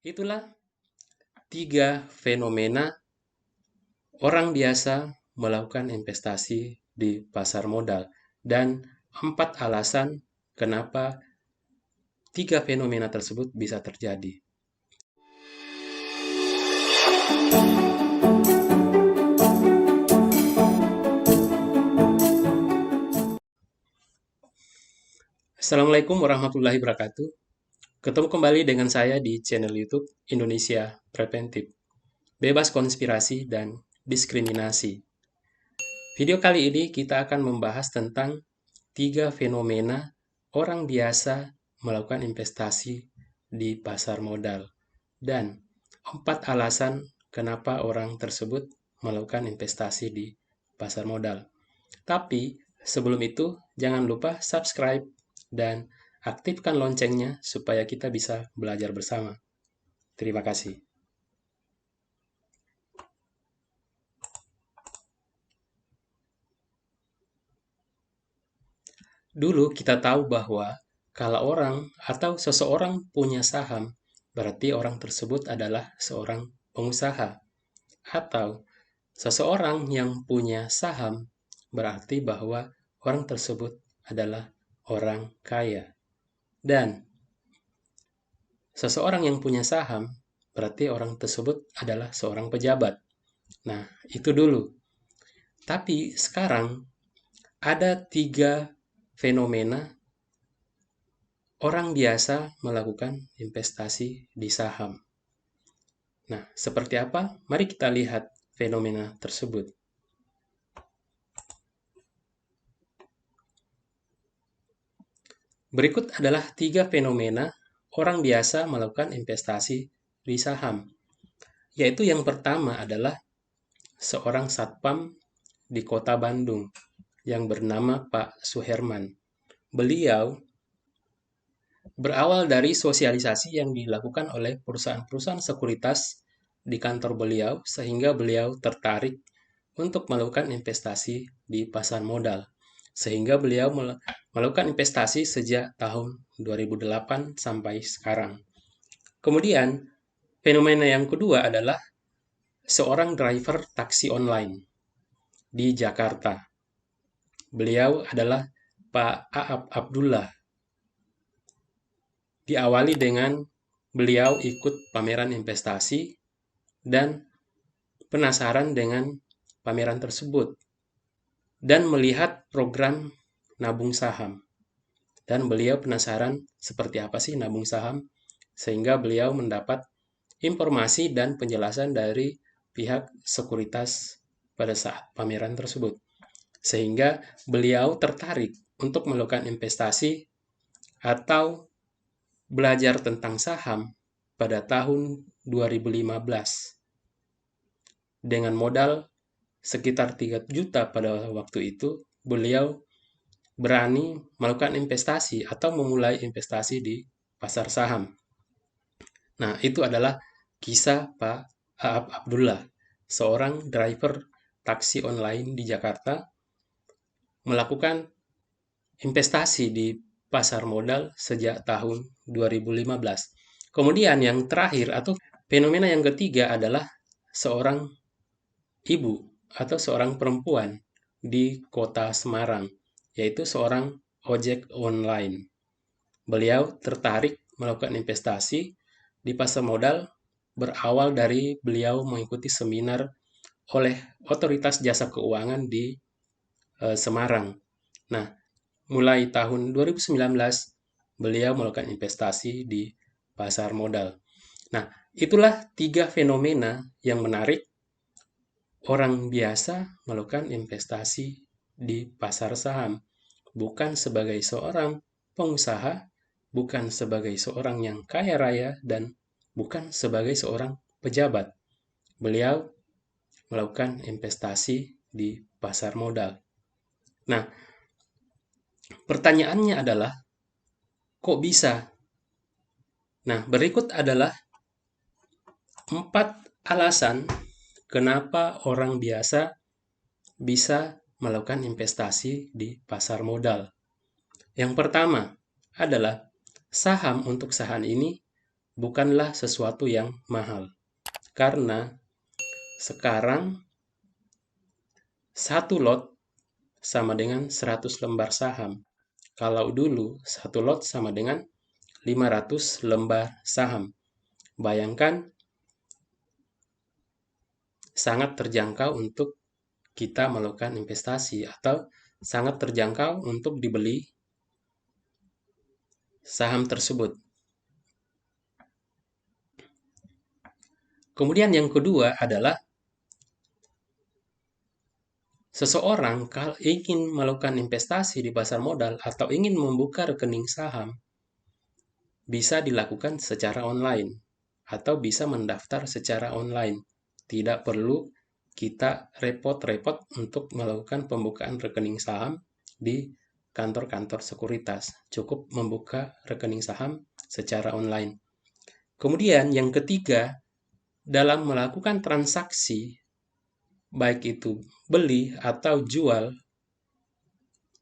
Itulah tiga fenomena orang biasa melakukan investasi di pasar modal dan 4 alasan kenapa tiga fenomena tersebut bisa terjadi. Assalamualaikum warahmatullahi wabarakatuh. Ketemu kembali dengan saya di channel YouTube Indonesia Preventif. Bebas konspirasi dan diskriminasi. Video kali ini kita akan membahas tentang tiga fenomena orang biasa melakukan investasi di pasar modal dan 4 alasan kenapa orang tersebut melakukan investasi di pasar modal. Tapi sebelum itu jangan lupa subscribe dan aktifkan loncengnya supaya kita bisa belajar bersama. Terima kasih. Dulu kita tahu bahwa kalau orang atau seseorang punya saham, berarti orang tersebut adalah seorang pengusaha. Atau seseorang yang punya saham, berarti bahwa orang tersebut adalah orang kaya. Dan seseorang yang punya saham, berarti orang tersebut adalah seorang pejabat. Nah, itu dulu. Tapi sekarang ada tiga fenomena orang biasa melakukan investasi di saham. Nah, seperti apa? Mari kita lihat fenomena tersebut. Berikut adalah tiga fenomena orang biasa melakukan investasi di saham. Yaitu yang pertama adalah seorang satpam di kota Bandung yang bernama Pak Suherman. Beliau berawal dari sosialisasi yang dilakukan oleh perusahaan-perusahaan sekuritas di kantor beliau sehingga beliau tertarik untuk melakukan investasi di pasar modal. Sehingga beliau melakukan investasi sejak tahun 2008 sampai sekarang. Kemudian, fenomena yang kedua adalah seorang driver taksi online di Jakarta. Beliau adalah Pak Aap Abdullah. Diawali dengan beliau ikut pameran investasi dan penasaran dengan pameran tersebut dan melihat program nabung saham. Dan beliau penasaran seperti apa sih nabung saham, sehingga beliau mendapat informasi dan penjelasan dari pihak sekuritas pada saat pameran tersebut. Sehingga beliau tertarik untuk melakukan investasi atau belajar tentang saham pada tahun 2015. Dengan modal sekitar 3 juta pada waktu itu, beliau berani melakukan investasi atau memulai investasi di pasar saham. Nah, itu adalah kisah Pak Aap Abdullah, seorang driver taksi online di Jakarta, melakukan investasi di pasar modal sejak tahun 2015. Kemudian yang terakhir atau fenomena yang ketiga adalah seorang ibu atau seorang perempuan di kota Semarang, yaitu seorang ojek online. Beliau tertarik melakukan investasi di pasar modal berawal dari beliau mengikuti seminar oleh Otoritas Jasa Keuangan di Semarang. Nah, mulai tahun 2019 beliau melakukan investasi di pasar modal. Nah, itulah tiga fenomena yang menarik orang biasa melakukan investasi di pasar saham. Bukan sebagai seorang pengusaha, bukan sebagai seorang yang kaya raya, dan bukan sebagai seorang pejabat. Beliau melakukan investasi di pasar modal. Nah, pertanyaannya adalah, kok bisa? Nah, berikut adalah 4 alasan kenapa orang biasa bisa melakukan investasi di pasar modal. Yang pertama adalah saham untuk saham ini bukanlah sesuatu yang mahal. Karena sekarang satu lot sama dengan 100 lembar saham. Kalau dulu satu lot sama dengan 500 lembar saham. Bayangkan, sangat terjangkau untuk kita melakukan investasi atau sangat terjangkau untuk dibeli saham tersebut. Kemudian yang kedua adalah seseorang kalau ingin melakukan investasi di pasar modal atau ingin membuka rekening saham, bisa dilakukan secara online atau bisa mendaftar secara online. Tidak perlu kita repot-repot untuk melakukan pembukaan rekening saham di kantor-kantor sekuritas. Cukup membuka rekening saham secara online. Kemudian yang ketiga, dalam melakukan transaksi, baik itu beli atau jual,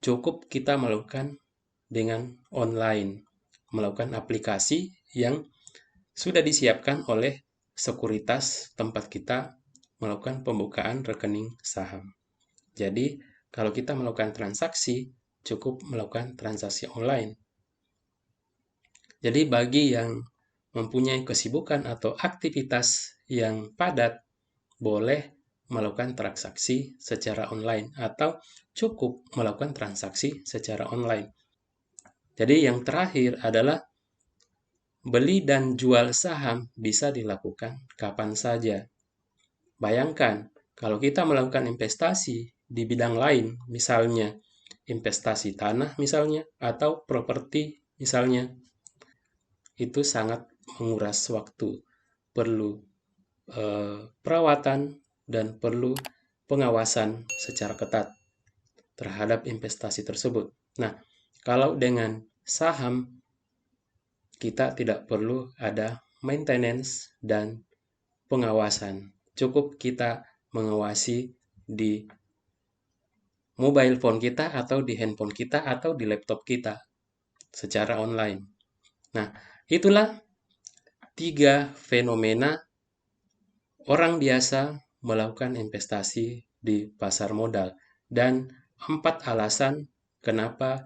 cukup kita melakukan dengan online, melakukan aplikasi yang sudah disiapkan oleh sekuritas tempat kita melakukan pembukaan rekening saham. Jadi, kalau kita melakukan transaksi, cukup melakukan transaksi online. Jadi, bagi yang mempunyai kesibukan atau aktivitas yang padat, boleh melakukan transaksi secara online atau cukup melakukan transaksi secara online. Jadi yang terakhir adalah beli dan jual saham bisa dilakukan kapan saja. Bayangkan, kalau kita melakukan investasi di bidang lain, misalnya investasi tanah misalnya, atau properti misalnya, itu sangat menguras waktu. Perlu perawatan dan perlu pengawasan secara ketat terhadap investasi tersebut. Nah, kalau dengan saham, kita tidak perlu ada maintenance dan pengawasan. Cukup kita mengawasi di mobile phone kita atau di handphone kita atau di laptop kita secara online. Nah, itulah 3 fenomena orang biasa melakukan investasi di pasar modal dan 4 alasan kenapa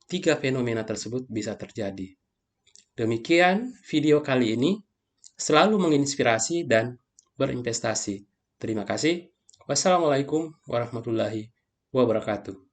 3 fenomena tersebut bisa terjadi. Demikian video kali ini, selalu menginspirasi dan berinvestasi. Terima kasih. Wassalamualaikum warahmatullahi wabarakatuh.